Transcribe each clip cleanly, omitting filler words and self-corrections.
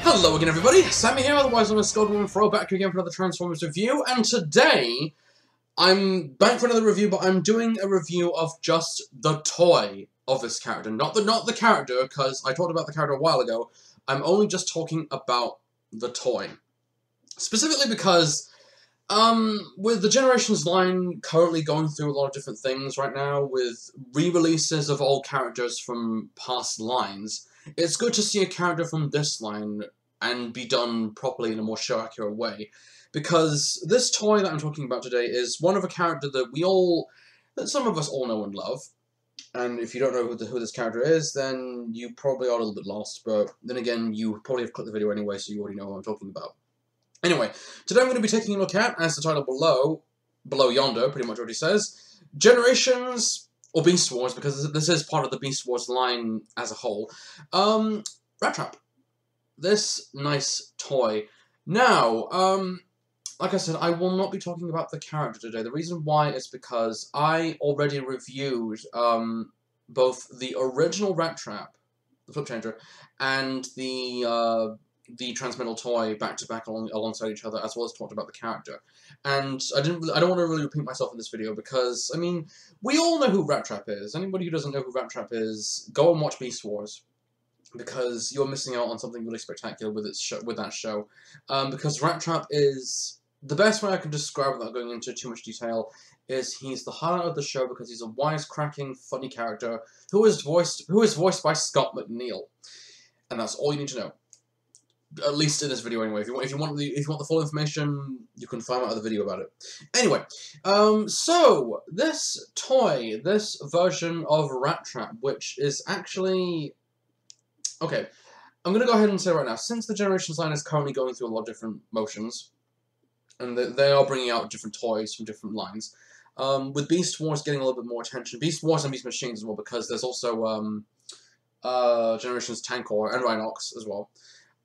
Hello again everybody, Sammy here, otherwise known as Scoldwoman Throwback again for another Transformers review, and today I'm back for another review, but I'm doing a review of just the toy of this character. Not the character, because I talked about the character a while ago. I'm only just talking about the toy. Specifically because, with the Generations line currently going through a lot of different things right now, with re-releases of old characters from past lines, it's good to see a character from this line and be done properly in a more show-accurate way. Because this toy that I'm talking about today is one of a character that some of us all know and love. And if you don't know who this character is, then you probably are a little bit lost, but then again, you probably have clicked the video anyway, so you already know what I'm talking about. Anyway, today I'm going to be taking a look at, as the title below yonder pretty much already says, Generations, or Beast Wars, because this is part of the Beast Wars line as a whole, Rattrap. This nice toy. Now, like I said, I will not be talking about the character today. The reason why is because I already reviewed both the original Rattrap, the Flip Changer, and the Transmetal toy back-to-back alongside each other, as well as talked about the character. And I don't want to really repeat myself in this video because, I mean, we all know who Rattrap is. Anybody who doesn't know who Rattrap is, go and watch Beast Wars, because you're missing out on something really spectacular with that show. Because Rattrap is, the best way I can describe it without going into too much detail, is he's the highlight of the show because he's a wisecracking, funny character who is voiced by Scott McNeil. And that's all you need to know. At least in this video, anyway. If you want the full information, you can find out the video about it. Anyway, so this toy, this version of Rattrap, which is actually, okay, I'm gonna go ahead and say right now, since the Generations line is currently going through a lot of different motions, and they are bringing out different toys from different lines, with Beast Wars getting a little bit more attention, Beast Wars and Beast Machines as well, because there's also Generations Tankor and Rhinox as well.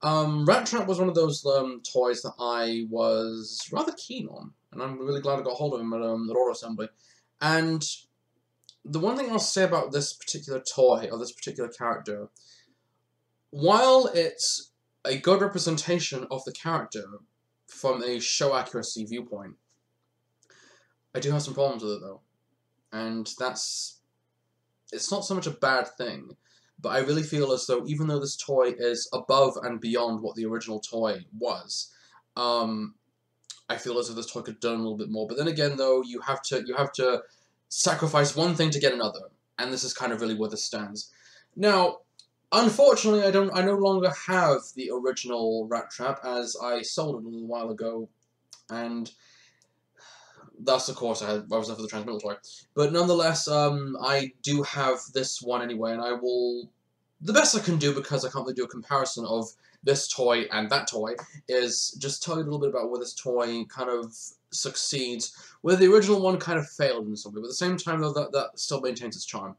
Rattrap was one of those toys that I was rather keen on, and I'm really glad I got hold of him at Auto Assembly. And the one thing I'll say about this particular toy, or this particular character, while it's a good representation of the character from a show accuracy viewpoint, I do have some problems with it though. And it's not so much a bad thing, but I really feel as though even though this toy is above and beyond what the original toy was, I feel as though this toy could have done a little bit more. But then again though, you have to sacrifice one thing to get another, and this is kind of really where this stands. Now, unfortunately, I no longer have the original Rattrap, as I sold it a little while ago, and thus, of course, I was left with the Transmetal toy. But nonetheless, I do have this one anyway, and I will, the best I can do, because I can't really do a comparison of this toy and that toy, is just tell you a little bit about where this toy kind of succeeds, where the original one kind of failed in some way, but at the same time, though, that still maintains its charm.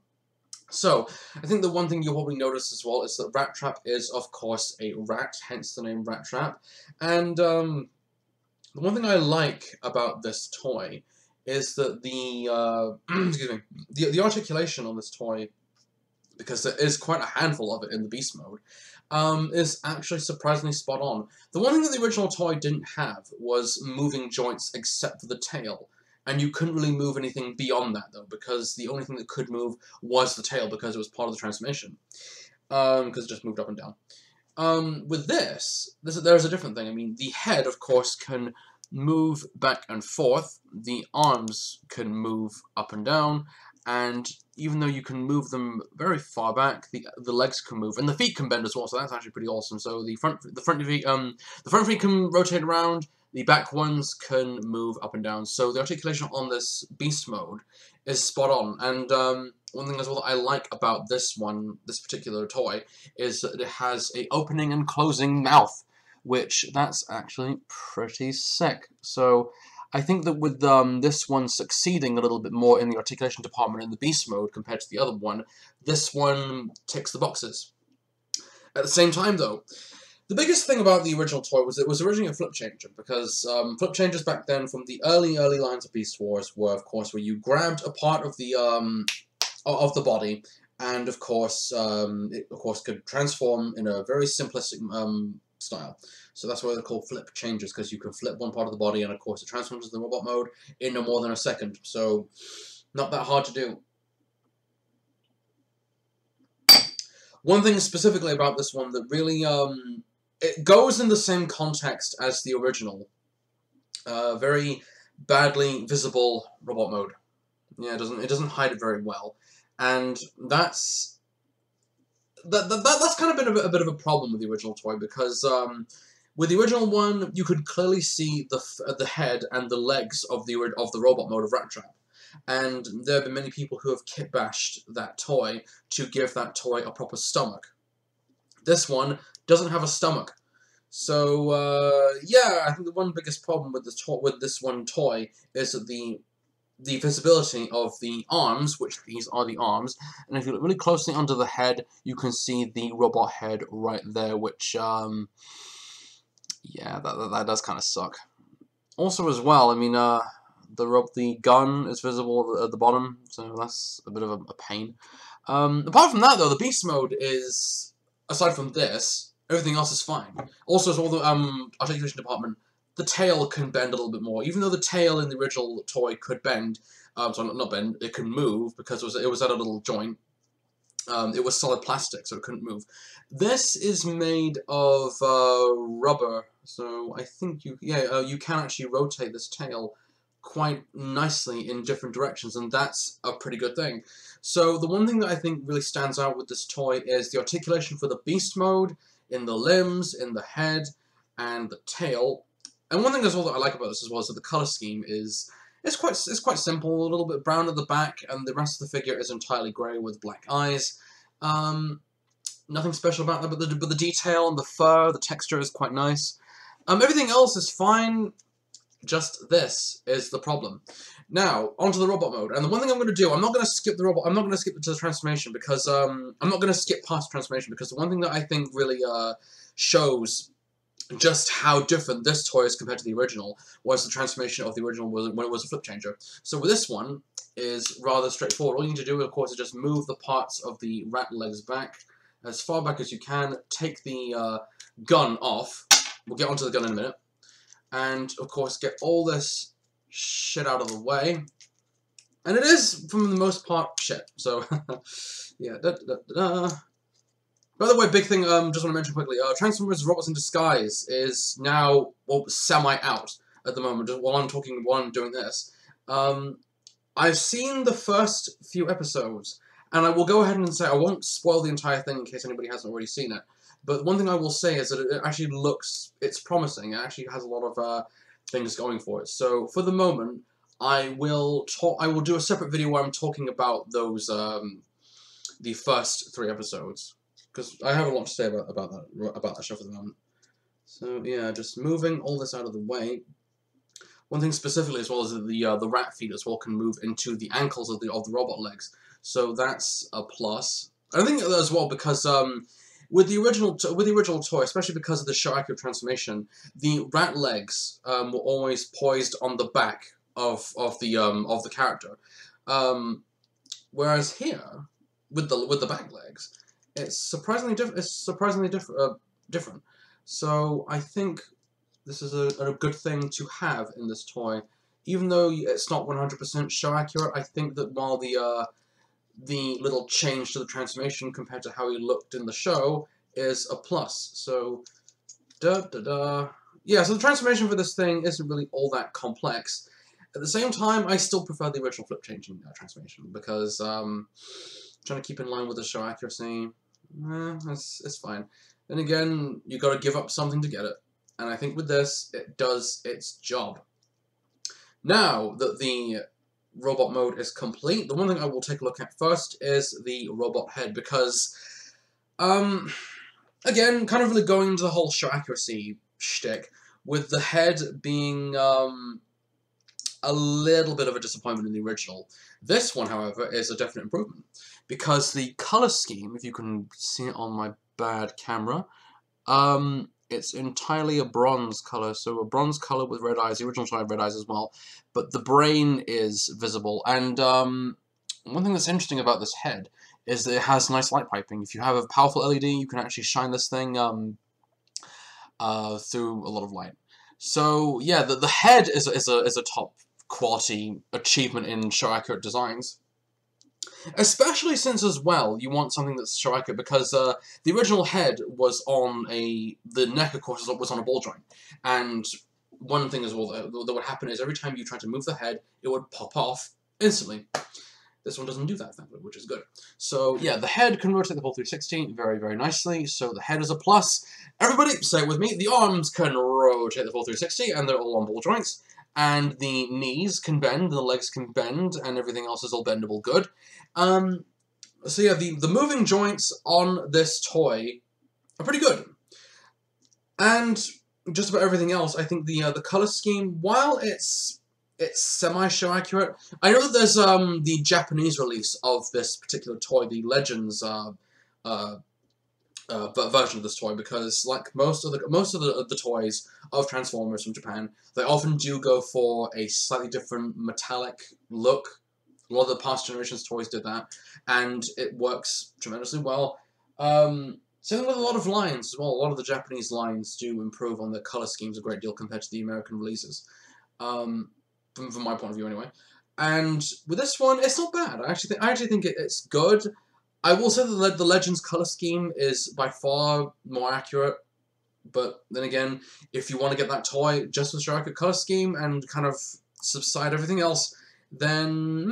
So, I think the one thing you'll probably notice as well is that Rattrap is, of course, a rat, hence the name Rattrap. And the one thing I like about this toy is that the excuse me, the articulation on this toy, because there is quite a handful of it in the Beast mode, is actually surprisingly spot on. The one thing that the original toy didn't have was moving joints except for the tail. And you couldn't really move anything beyond that, though, because the only thing that could move was the tail, because it was part of the transformation. Because it just moved up and down. With this, there's a different thing. I mean, the head, of course, can move back and forth. The arms can move up and down. And even though you can move them very far back, the legs can move, and the feet can bend as well. So that's actually pretty awesome. So the front feet can rotate around. The back ones can move up and down. So the articulation on this Beast mode is spot on. And one thing as well that I like about this particular toy, is that it has a opening and closing mouth, which that's actually pretty sick. So I think that with this one succeeding a little bit more in the articulation department in the Beast mode compared to the other one, this one ticks the boxes. At the same time though, the biggest thing about the original toy was it was originally a flip changer, because flip changers back then from the early lines of Beast Wars were, of course, where you grabbed a part of the body, and of course, it could transform in a very simplistic style. So that's why they're called flip changes, because you can flip one part of the body, and of course it transforms into the robot mode in no more than a second. So not that hard to do. One thing specifically about this one that really it goes in the same context as the original. Very badly visible robot mode. Yeah, it doesn't hide it very well, and that's kind of been a bit of a problem with the original toy, because with the original one you could clearly see the head and the legs of the robot mode of Rattrap, and there have been many people who have kit bashed that toy to give that toy a proper stomach. This one doesn't have a stomach. So, yeah, I think the one biggest problem with this one toy is that the visibility of the arms, which these are the arms, and if you look really closely under the head, you can see the robot head right there, which, yeah, that does kind of suck. Also, as well, I mean, the gun is visible at the bottom, so that's a bit of a pain. Apart from that, though, the beast mode is, aside from this, everything else is fine. Also, as well, the articulation department, the tail can bend a little bit more. Even though the tail in the original toy could bend, so not bend, it could move, because it was at a little joint. It was solid plastic, so it couldn't move. This is made of rubber, so I think you can actually rotate this tail quite nicely in different directions, and that's a pretty good thing. So the one thing that I think really stands out with this toy is the articulation for the beast mode, in the limbs, in the head, and the tail. And one thing as well that I like about this as well is that the color scheme is quite simple, a little bit brown at the back, and the rest of the figure is entirely grey with black eyes. Nothing special about that, but the detail and the fur, the texture is quite nice. Everything else is fine. Just this is the problem. Now, onto the robot mode. And the one thing I'm going to do, I'm not going to skip the robot. I'm not going to skip to the transformation, because I'm not going to skip past transformation, because the one thing that I think really shows just how different this toy is compared to the original was the transformation of the original when it was a flip changer. So with this one is rather straightforward. All you need to do, of course, is just move the parts of the rat legs back as far back as you can. Take the gun off. We'll get onto the gun in a minute. And, of course, get all this shit out of the way. And it is, for the most part, shit. So, yeah. By the way, big thing, just want to mention quickly, Transformers Robots in Disguise is now, well, semi-out at the moment, while I'm doing this. I've seen the first few episodes, and I will go ahead and say, I won't spoil the entire thing in case anybody hasn't already seen it. But one thing I will say is that it actually it's promising. It actually has a lot of things going for it. So for the moment, I will do a separate video where I'm talking about those the first 3 episodes, because I have a lot to say about that show for the moment. So yeah, just moving all this out of the way. One thing specifically as well is that the rat feet as well can move into the ankles of the robot legs. So that's a plus. I think as well because with the original toy, especially because of the show accurate transformation, the rat legs were always poised on the back of the character, whereas here with the back legs, it's surprisingly different. So I think this is a good thing to have in this toy, even though it's not 100% show accurate. I think that while the little change to the transformation compared to how he looked in the show is a plus. So, yeah, so the transformation for this thing isn't really all that complex. At the same time, I still prefer the original flip changing transformation, because trying to keep in line with the show accuracy, it's fine. Then again, you got to give up something to get it, and I think with this, it does its job. Now that the robot mode is complete, the one thing I will take a look at first is the robot head, because, again, kind of really going into the whole show accuracy shtick, with the head being a little bit of a disappointment in the original. This one, however, is a definite improvement, because the color scheme, if you can see it on my bad camera, it's entirely a bronze color, so a bronze color with red eyes. The original had red eyes as well, but the brain is visible. And one thing that's interesting about this head is that it has nice light piping. If you have a powerful LED, you can actually shine this thing through a lot of light. So yeah, the head is a top quality achievement in show accurate designs. Especially since, as well, you want something that's show accurate, because the original head was on the neck, of course, was on a ball joint. And one thing as well that would happen is every time you tried to move the head, it would pop off instantly. This one doesn't do that, thankfully, which is good. So, yeah, the head can rotate the full 360 very, very nicely, so the head is a plus. Everybody, say it with me, the arms can rotate the full 360, and they're all on ball joints. And the knees can bend, and the legs can bend, and everything else is all bendable good. So yeah, the moving joints on this toy are pretty good. And just about everything else, I think the color scheme, while it's semi-show accurate, I know that there's the Japanese release of this particular toy, the Legends version of this toy, because like most of the toys of Transformers from Japan, they often do go for a slightly different metallic look. A lot of the past generations toys did that, and it works tremendously well. Same with a lot of lines as well. A lot of the Japanese lines do improve on their color schemes a great deal compared to the American releases, from my point of view anyway. And with this one, it's not bad. I actually think it's good. I will say that the Legends color scheme is by far more accurate, but then again, if you want to get that toy just with show accurate color scheme and kind of subside everything else, then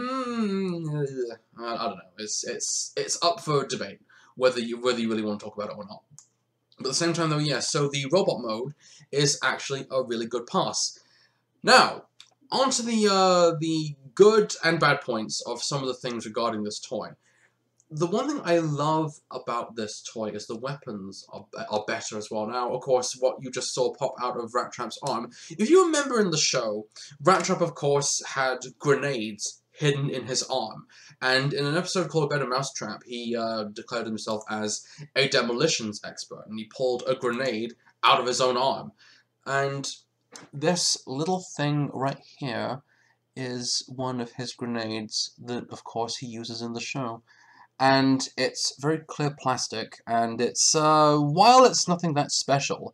I don't know. It's up for debate whether you really want to talk about it or not. But at the same time, though, yes. So the robot mode is actually a really good pass. Now, onto the good and bad points of some of the things regarding this toy. The one thing I love about this toy is the weapons are better as well. Now, of course, what you just saw pop out of Rattrap's arm. If you remember in the show, Rattrap, of course, had grenades hidden in his arm. And in an episode called Better Mousetrap, he declared himself as a demolitions expert. And he pulled a grenade out of his own arm. And this little thing right here is one of his grenades that, of course, he uses in the show. And it's very clear plastic, and it's, while it's nothing that special,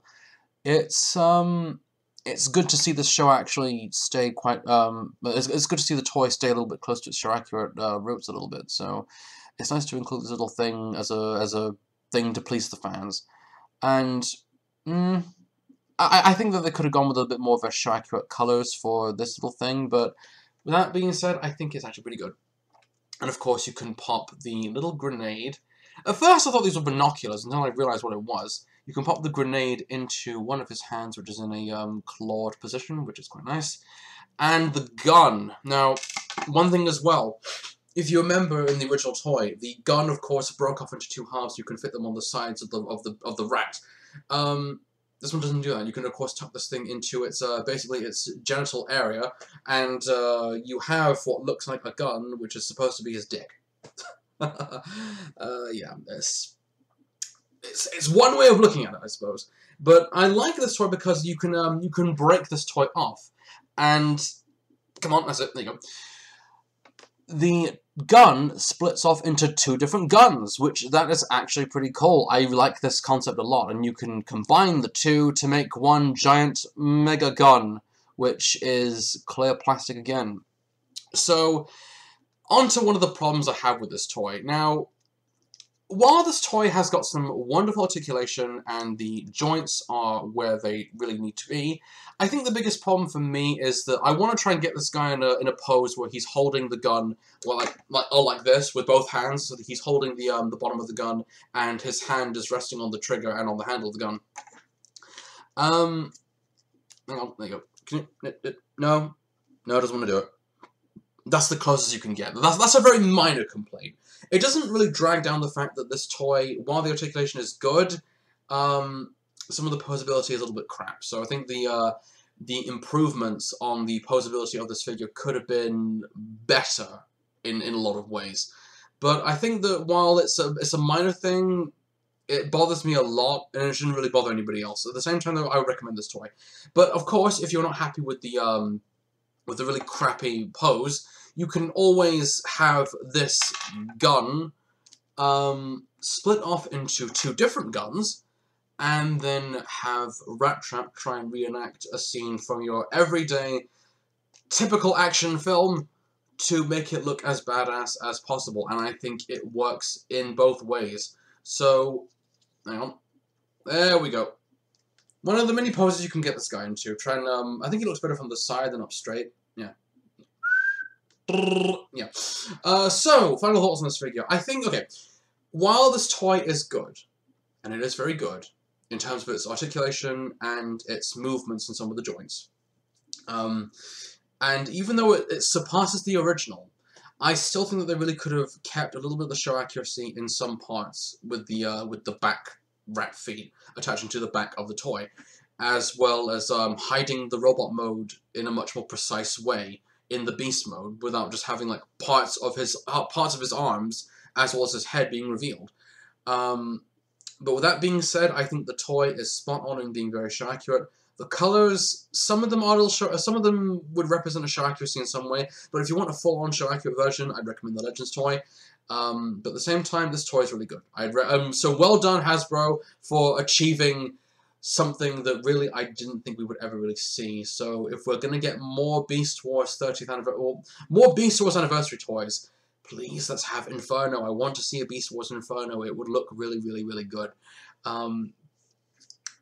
it's good to see this show actually stay quite, it's good to see the toy stay a little bit close to its show accurate roots a little bit, so it's nice to include this little thing as a thing to please the fans. And, I think that they could have gone with a bit more of a show accurate colors for this little thing, but with that being said, I think it's actually pretty good. And of course, you can pop the little grenade. At first, I thought these were binoculars until I realized what it was. You can pop the grenade into one of his hands, which is in a clawed position, which is quite nice. And the gun. Now, one thing as well. If you remember in the original toy, the gun, of course, broke off into two halves. You can fit them on the sides of the rat. This one doesn't do that. You can, of course, tuck this thing into its, basically its genital area, and you have what looks like a gun, which is supposed to be his dick. Yeah, it's one way of looking at it, I suppose. But I like this toy because you can break this toy off, and come on, that's it. There you go. The gun splits off into two different guns, which that is actually pretty cool. I like this concept a lot, and you can combine the two to make one giant mega gun, which is clear plastic again. So, onto one of the problems I have with this toy. Now, while this toy has got some wonderful articulation and the joints are where they really need to be, I think the biggest problem for me is that I want to try and get this guy in a pose where he's holding the gun, well, like this, with both hands, so that he's holding the bottom of the gun, and his hand is resting on the trigger and on the handle of the gun. Hang on, there you go. No, it doesn't want to do it. That's the closest you can get. That's a very minor complaint. It doesn't really drag down the fact that this toy, while the articulation is good, some of the posability is a little bit crap. So I think the improvements on the posability of this figure could have been better in a lot of ways. But I think that while it's a minor thing, it bothers me a lot, and it shouldn't really bother anybody else. At the same time, though, I would recommend this toy. But of course, if you're not happy with the really crappy pose, you can always have this gun split off into two different guns, and then have Rattrap try and reenact a scene from your everyday, typical action film to make it look as badass as possible, and I think it works in both ways. So, hang on. There we go. One of the many poses you can get this guy into. Try and, I think he looks better from the side than up straight. Yeah. Yeah. So, final thoughts on this figure. I think, okay, while this toy is good, and it is very good, in terms of its articulation and its movements in some of the joints, and even though it surpasses the original, I still think that they really could have kept a little bit of the show accuracy in some parts with the back rat feet attaching to the back of the toy, as well as hiding the robot mode in a much more precise way in the beast mode, without just having like parts of his arms as well as his head being revealed. But with that being said, I think the toy is spot on in being very show accurate. The colors, some of them would represent a show accuracy in some way, but if you want a full-on show accurate version, I'd recommend the Legends toy. But at the same time, this toy is really good. So well done, Hasbro, for achieving something that really I didn't think we would ever really see. So if we're gonna get more Beast Wars 30th anniversary, or more Beast Wars anniversary toys, please let's have Inferno. I want to see a Beast Wars Inferno. It would look really, really, really good.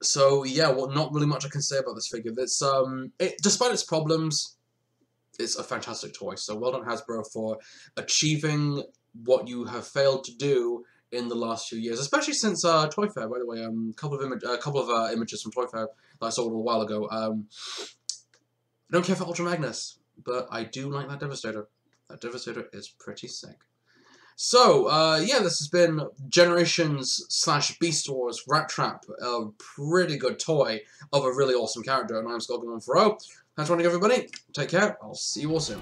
So yeah, well, not really much I can say about this figure. It's despite its problems, it's a fantastic toy. So well done, Hasbro, for achieving what you have failed to do in the last few years, especially since Toy Fair. By the way, a couple of images from Toy Fair that I saw a little while ago. I don't care for Ultra Magnus, but I do like that Devastator. That Devastator is pretty sick. So, yeah, this has been Generations / Beast Wars Rattrap, a pretty good toy of a really awesome character, and I'm Skullgrim140. Thanks for watching, everybody. Take care. I'll see you all soon.